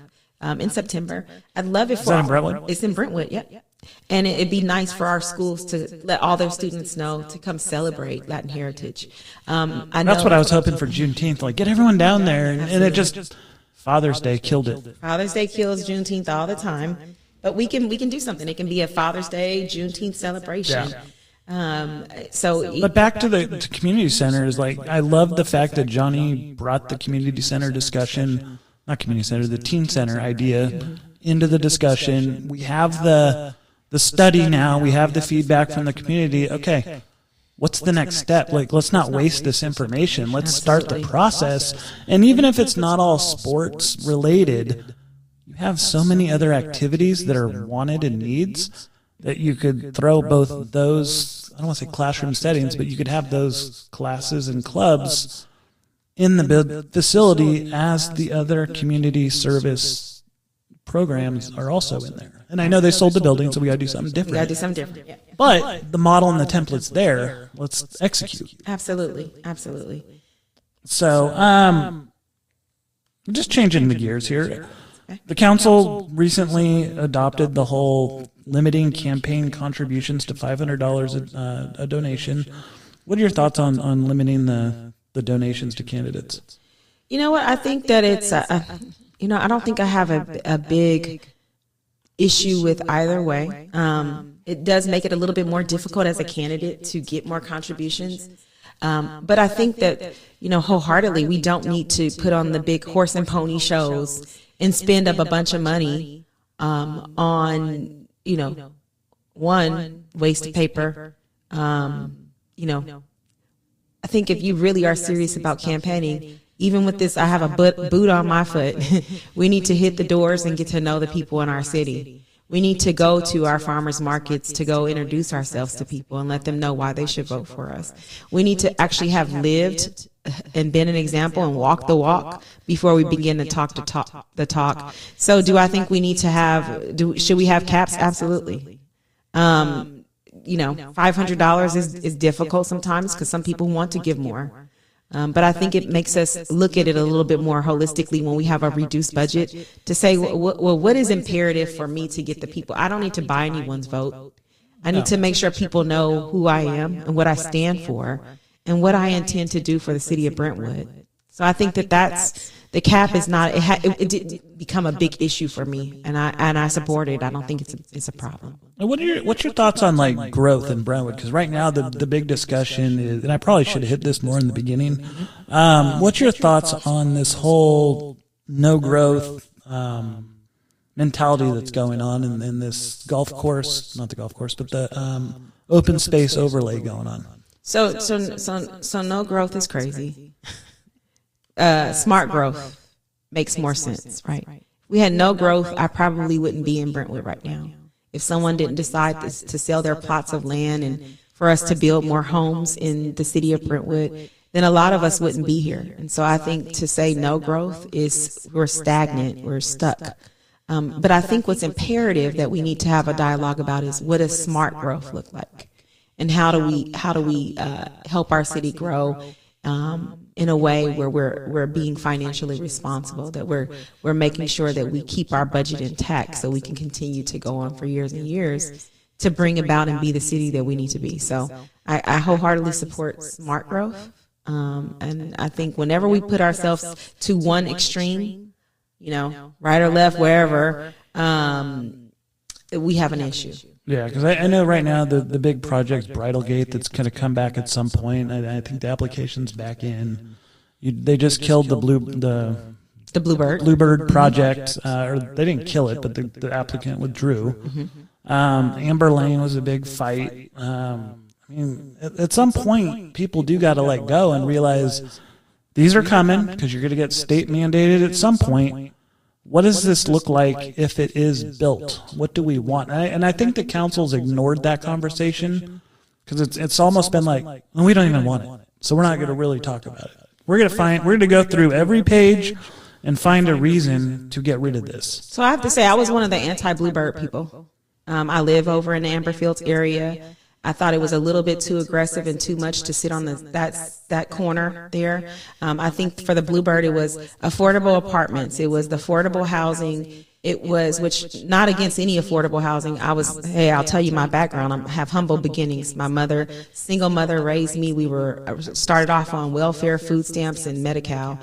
in September. I'd love it for. Is that in Brentwood? It's in Brentwood, yep. And it'd be nice for our schools to let all their students know to come celebrate Latin Heritage. That's what I was hoping for Juneteenth. Like, get everyone down there. And it just, Father's Day killed it. Father's Day kills Juneteenth all the time. But we can do something. It can be a Father's Day, Juneteenth celebration. Yeah. So, but back to the community centers, like I love the fact that Johnny brought the community center discussion, not community center, the teen center idea into the discussion. We have the study now. We have the feedback from the community. Okay, what's the next step? Like, let's not waste this information. Let's start the process. And even if it's not all sports related, you have so many other activities that are wanted and needs that you could throw both those, I don't want to say classroom settings, but you could have those classes and clubs in the facility as the other community service programs are also in there. And I know they sold the building, so we got to do something different. We got to do something different. Yeah. But the model and the template's there. Let's execute. Absolutely. Absolutely. So, just changing the gears here. The council recently adopted the whole limiting campaign contributions to $500 a donation. What are your thoughts on limiting the donations to candidates? You know what? I think that it's, I don't think I have a big issue with either way. It does make it a little bit more difficult as a candidate to get more contributions. But I think that, wholeheartedly, we don't need to put on the big horse and pony shows and spend up a bunch of money on, one, waste of paper. I think if you really are serious about campaigning, even with this, I have a boot on my foot. We need to hit the doors and get to know the people in our city. We need to go to our farmers markets to go introduce ourselves to people and let them know why they should vote for us. We need to actually have lived and been an example and walk the walk before we begin to talk the talk. So do I think we need to should we have caps? Absolutely. $500 is difficult sometimes because some people want to give more. But I think it makes us look at it a little bit more holistically when we have a reduced budget to say, well, what is imperative for me to get the people? I don't need to buy anyone's vote. I need to make sure people know who I am and what I stand for and what I intend to do for the city of Brentwood. So I think that's the cap is not, it didn't become a big issue for me, and I support it. I don't think it's a problem. What's your thoughts on like growth in Brentwood? Because right now the big discussion is, and I probably should have hit this more in the beginning. What's your thoughts on this whole no growth mentality that's going on in this golf course, not the golf course, but the open space overlay going on? So no growth is crazy. Smart growth makes more sense, right? If we had no growth, I probably wouldn't be in Brentwood right now. If someone didn't decide to sell their plots of land and for us to build more homes in the city of Brentwood, then a lot of us wouldn't be here. And so I think to say no growth is we're stagnant, we're stuck. But I think what's imperative that we need to have a dialogue about is what does smart growth look like? And how do we help our city grow in a way where we're being financially responsible, that we're making sure that we keep our budget intact so we can continue to go on for years and years to bring about and be the city that we need to be. So I wholeheartedly support smart growth. And I think whenever we put ourselves to one extreme, right or left, wherever, we have an issue. Yeah, because I know right now the big project Bridalgate that's going to come back at some point. I think the application's back in, they just killed the Bluebird project, or they didn't kill it, but the applicant withdrew. Amber Lane was a big fight. I mean, at some point, people do got to let go and realize these are coming because you're going to get state mandated at some point. What does this look like if it is built? What do we want? And I think the council's ignored that conversation because it's almost been like, well, we don't even want it, so we're not going to really talk about it. We're going to go through every page and find a reason to get rid of this. So I have to say, I was one of the anti-Bluebird people. I live over in the Amber Fields area. I thought it was a little bit too aggressive and too much to sit on that corner there. I think for the Bluebird, it was affordable apartments. It was the affordable housing. It was, which not against any affordable housing. I'll tell you my background. I have humble beginnings. My mother, single mother, raised me. We started off on welfare, food stamps, and Medi-Cal.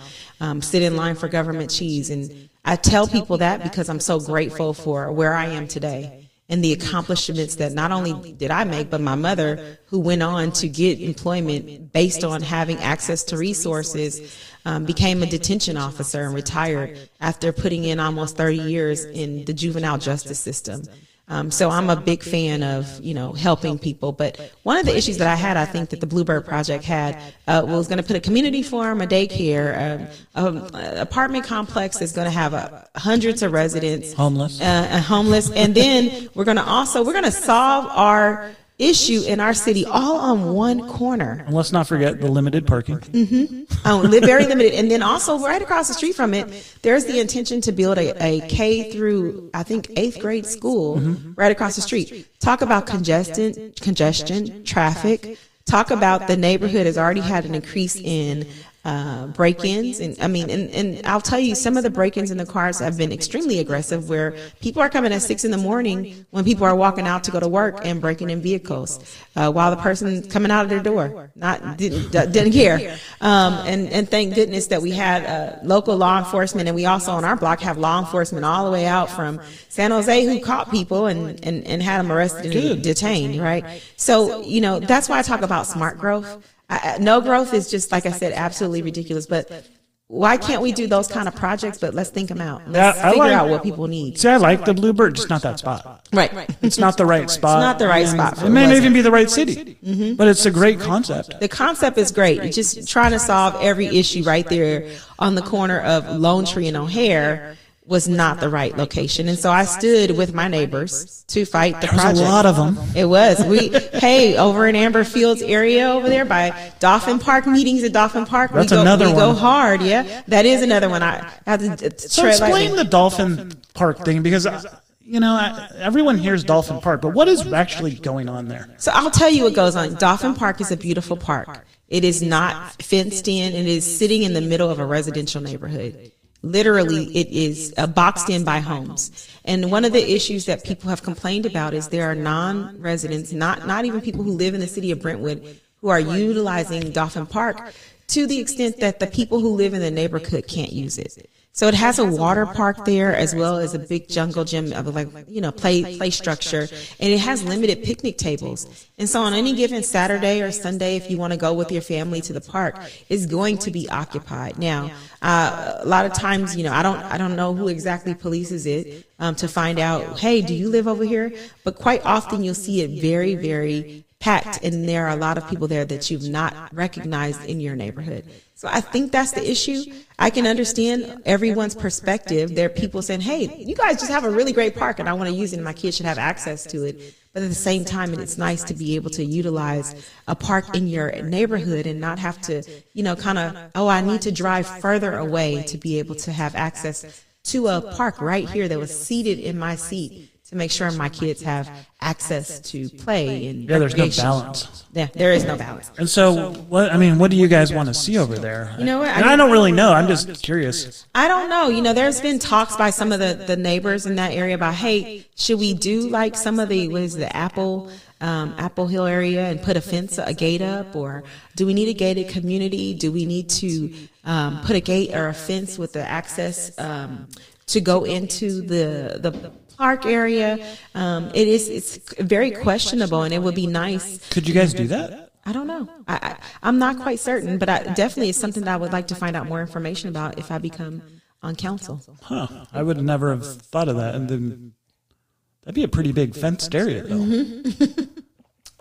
Sit in line for government cheese. And I tell people that because I'm so grateful for where I am today and the accomplishments that not only did I make, but my mother, who went on to get employment based on having access to resources, became a detention officer and retired after putting in almost 30 years in the juvenile justice system. So I'm a big fan of, helping people. But one of the issues that I think that the Bluebird Project had was going to put a community forum, a daycare, apartment complex that's going to have hundreds of residents. Homeless. And then we're going to solve our issue in our city all on one corner. And let's not forget the limited parking. Very limited. And then also right across the street from it, there's the intention to build a K through, I think, 8th grade school right across the street. Talk about congestion, traffic. Talk about the neighborhood has already had an increase in break-ins, and I'll tell you, some of the break-ins in the cars have been extremely aggressive, where people are coming at 6 in the morning when people are walking out to go to work and breaking in vehicles, while the person coming out of their door didn't care. And thank goodness that we had local law enforcement, and we also on our block have law enforcement all the way out from San Jose who caught people and had them arrested and detained, right? So, that's why I talk about smart growth. No growth is just, like I said, absolutely ridiculous. But why can't we do those kind of projects? But let's think them out. Let's figure out what people need. See, I like the Bluebird, just not that spot. Right. It's not the right spot. It's not the right spot. It may not even be the right city, but it's a great concept. The concept is great. You're just trying to solve every issue right there on the corner of Lone Tree and O'Hare was not the right location. And so I stood with my neighbors to fight the project. There's a lot of them. It was. Over in Amber Fields area over there by Dolphin Park, meetings at Dolphin Park. That's another one. We go hard, yeah. That is another one. I have to So explain the Dolphin Park thing, because everyone hears Dolphin Park, but what is actually going on there? So I'll tell you what goes on. Dolphin Park is a beautiful park. It is not fenced in. It is sitting in the middle of a residential neighborhood. Literally, it is boxed in by homes. And one of the issues that people have complained about is there are non-residents, not even people who live in the city of Brentwood, who are utilizing Dolphin Park to the extent that the people who live in the neighborhood can't use it. So it has a water park there, as well as a big jungle gym of play structure, and it has limited picnic tables. And so on any given Saturday or Sunday, if you want to go with your family to the park, it's going to be occupied. Now, a lot of times, I don't know who exactly polices it to find out, hey, do you live over here? But quite often you'll see it very, very packed, and there are a lot of people there that you've not recognized in your neighborhood. So I think that's the issue. I can understand everyone's perspective. There are people saying, hey, you guys just have a really great park and I want to use it and my kids should have access to it. But at the same time, it's nice to be able to utilize a park in your neighborhood and not have to, I need to drive further away to be able to have access to a park right here that was seated in my seat to make sure my kids have access to play and there's no balance. Yeah, there is no balance. And so, what do you guys want to see over there? You know what? I don't really know. I'm just curious. I don't know. There's been talks by some of the neighbors in that area about, hey, should we do like some of the Apple Hill area and put a gate up, or do we need a gated community? Do we need to put a gate or a fence with the access to go into the park area? It's very questionable, and it would be nice. Could you guys do that? I don't know. I'm not quite certain, but definitely it's something that I would like to find out more information about if I become on council. Huh. I would never have thought of that. And then that'd be a pretty big fenced area, though.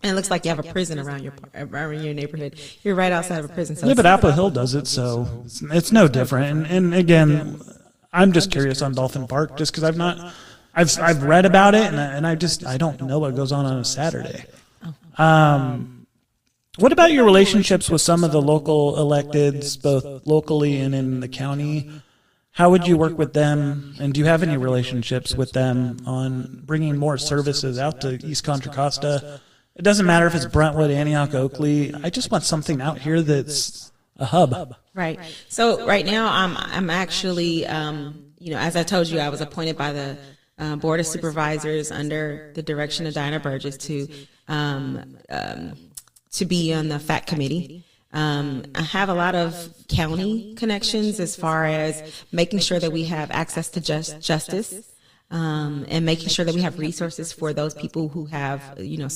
And it looks like you have a prison around your neighborhood. You're right outside of a prison. So Yeah, but Apple Hill does it, so it's no different. And again, I'm just curious on Dolphin Park, just because I've read about it, and I don't know what goes on a Saturday. What about your relationships with some of the local electeds, both locally and in the county? How would you work with them, and do you have any relationships with them on bringing more services out to East Contra Costa? It doesn't matter if it's Brentwood, Antioch, Oakley. I just want something out here that's a hub. Right. So right now I'm actually, as I told you, I was appointed by the Board of Supervisors under the direction of Diana Burgess to be on the FACT committee. I have a lot of county connections as far as making sure that we have access to justice, and making sure that we have resources for those people who have, lower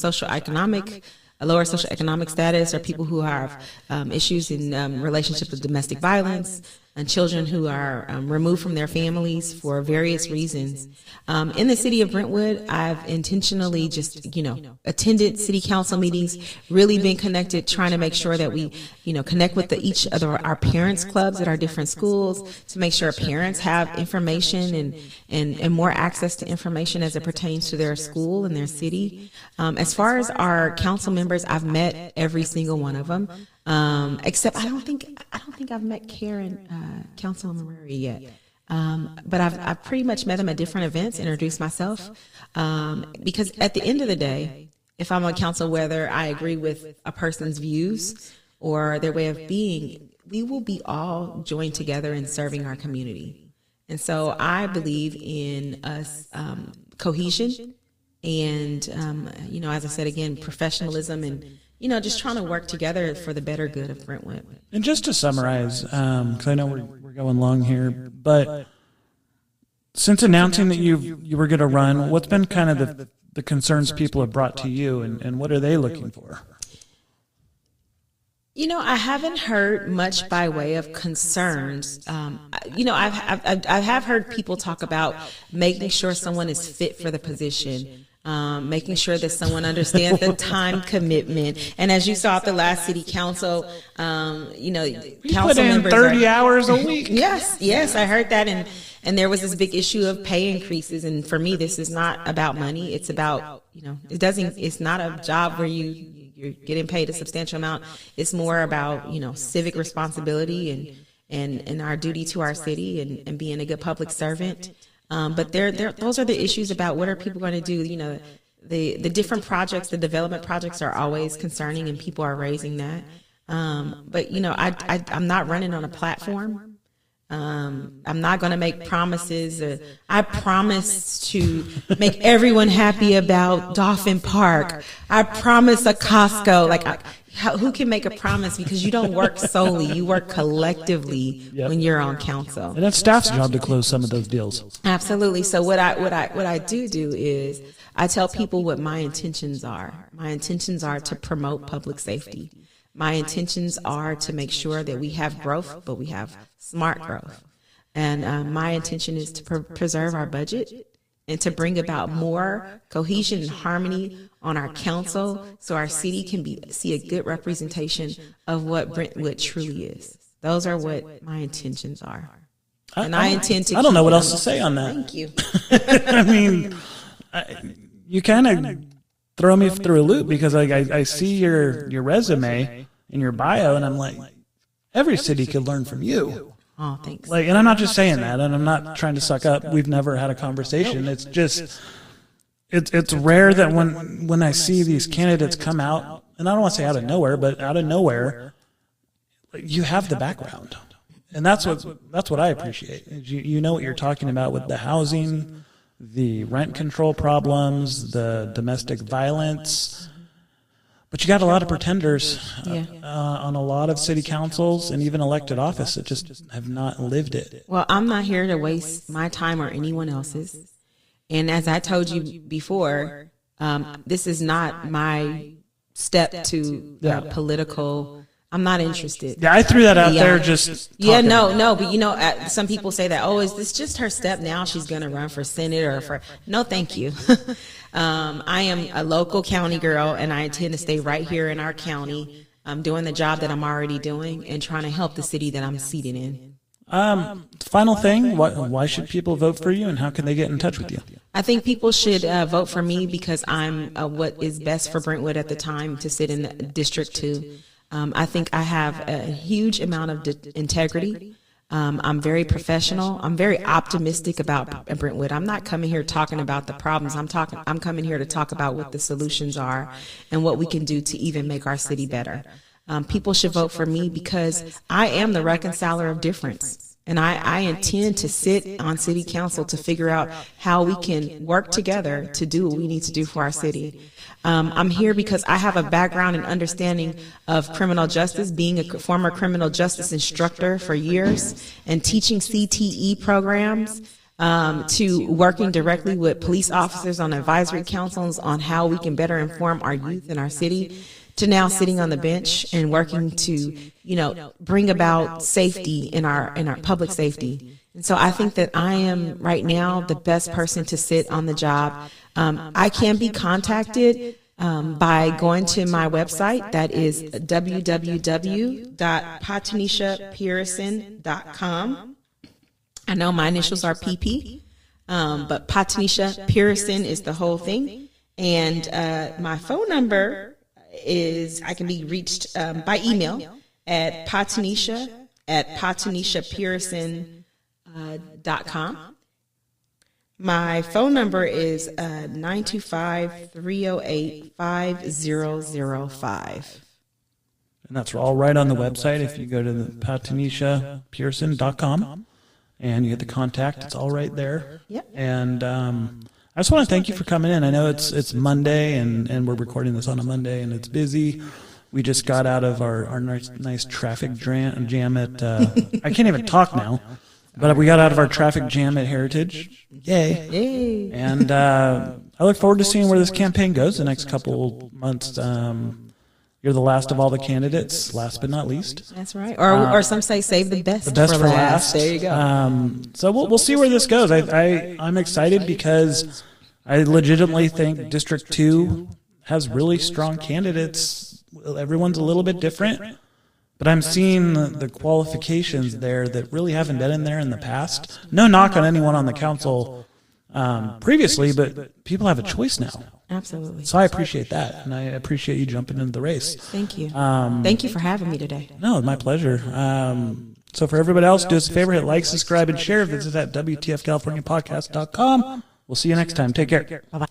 socioeconomic status, or people who have issues in relationship with domestic violence, and children who are removed from their families for various reasons. In the city of Brentwood, I've intentionally just, attended city council meetings, really been connected, trying to make sure that we, connect with each of our parents' clubs at our different schools to make sure parents have information and more access to information as it pertains to their school and their city. As far as our council members, I've met every single one of them. Except I don't think I've met Karen, Councilwoman Murray yet. But I've pretty much met them at different events, introduced myself. Because at the end of the day, if I'm on council, whether I agree with a person's views or their way of being, we will be all joined together in serving our community. And so I believe in us, cohesion and, as I said again, professionalism and, just trying to work together for the better good of Brentwood. And just to summarize, because I know we're going long here, but since announcing that you were going to run, what's been kind of the concerns people have brought to you, and what are they looking for? I haven't heard much by way of concerns. I have heard people talk about making sure someone is fit for the position. Making sure that someone understands the time commitment. And as you saw at the last city council, council members 30 hours a week. Yes, I heard that. And there was this big issue of pay increases. And for me, this is not about money. It's about, it's not a job where you're getting paid a substantial amount. It's more about, civic responsibility and our duty to our city and being a good public servant. But those are the issues about what are people going to do. The different projects, the development projects are always concerning, and people are raising that. But I'm not running on a platform. I'm not going to make promises. I promise to make everyone happy about Dolphin Park. I promise a Costco. Who can make a promise? Because you don't work solely; you work collectively when you're on council. And it's staff's job to close some of those deals. Absolutely. So what I do is I tell people what my intentions are. My intentions are to promote public safety. My intentions are to make sure that we have growth, but we have smart growth. And my intention is to preserve our budget and to bring about more cohesion and harmony on our council so our city can see a good representation of what Brentwood truly is. Those are what my intentions are. I intend to. I don't know what else to say on that. Thank you. I mean, you kind of throw me through a loop because I see your resume and your bio, and I'm like, every city could learn from you. Oh, thanks. And I'm not just saying that, and I'm not trying to suck up. We've never had a conversation. It's just, it's rare that when I see these candidates come out, and I don't want to say out of nowhere, but out of nowhere, you have the background, and that's what I appreciate. You know what you're talking about with the housing, the rent control problems, the domestic violence. But you got a lot of pretenders on a lot of city councils and even elected office that just have not lived it. Well, I'm not here to waste my time or anyone else's. And as I told you before, this is not my step to political. I'm not interested. Yeah, I threw that out there just. No, but some people say that, oh, is this just her step now? She's going to run for Senate or for, no, thank you. I am a local county girl, and I intend to stay right here in our county, doing the job that I'm already doing and trying to help the city that I'm seated in. Final thing, why should people vote for you, and how can they get in touch with you? I think people should vote for me because I'm what is best for Brentwood at the time to sit in District 2. I think I have a huge amount of integrity. I'm very professional. I'm very optimistic about Brentwood. I'm not coming here talking about the problems. I'm coming here to talk about what the solutions are and what we can do to even make our city better. People should vote for me because I am the reconciler of difference. And I intend to sit on city council to figure out how we can work together to do what we need to do for our city. I'm here because I have a background and understanding of criminal justice, being a former criminal justice instructor for years and teaching CTE programs, to working directly with police officers on advisory councils on how we can better inform our youth in our city, to now sitting on the bench and working to, bring about safety in our public safety. And so I think that I am right now the best person to sit on the job. I can be contacted by going to my website. That is www.patanishapierson.com. I know my initials are PP, but Patanisha Pearson is the whole thing. And my phone number is, I can be reached by email at patanisha@patanishapearson.com. My phone number is 925-308-5005. And that's all right on the website. If you go to the patanishapearson.com and you hit the contact, it's all right there. Yep. And I just want to thank you for coming in. I know it's Monday, and we're recording this on a Monday, and it's busy. We just got out of our nice traffic jam at, I can't even talk now, but we got out of our traffic jam at Heritage. Yay. Yay. And I look forward to seeing where this campaign goes the next couple months. You're the last of all the candidates, last but not least. That's right. Or some say save the best for last. There you go. So we'll see where this goes. I'm excited because I legitimately think District 2 has really strong candidates. Everyone's a little bit different, but I'm seeing the qualifications there that really haven't been in there in the past. No knock on anyone on the council previously, but people have a choice now. Absolutely. So I appreciate that, and I appreciate you jumping into the race. Thank you. Thank you for having me today. No, my pleasure. So for everybody else, do us a favor, hit like, subscribe, and share. Visit at WTFCaliforniaPodcast.com. We'll see you next time. Take care. Bye-bye.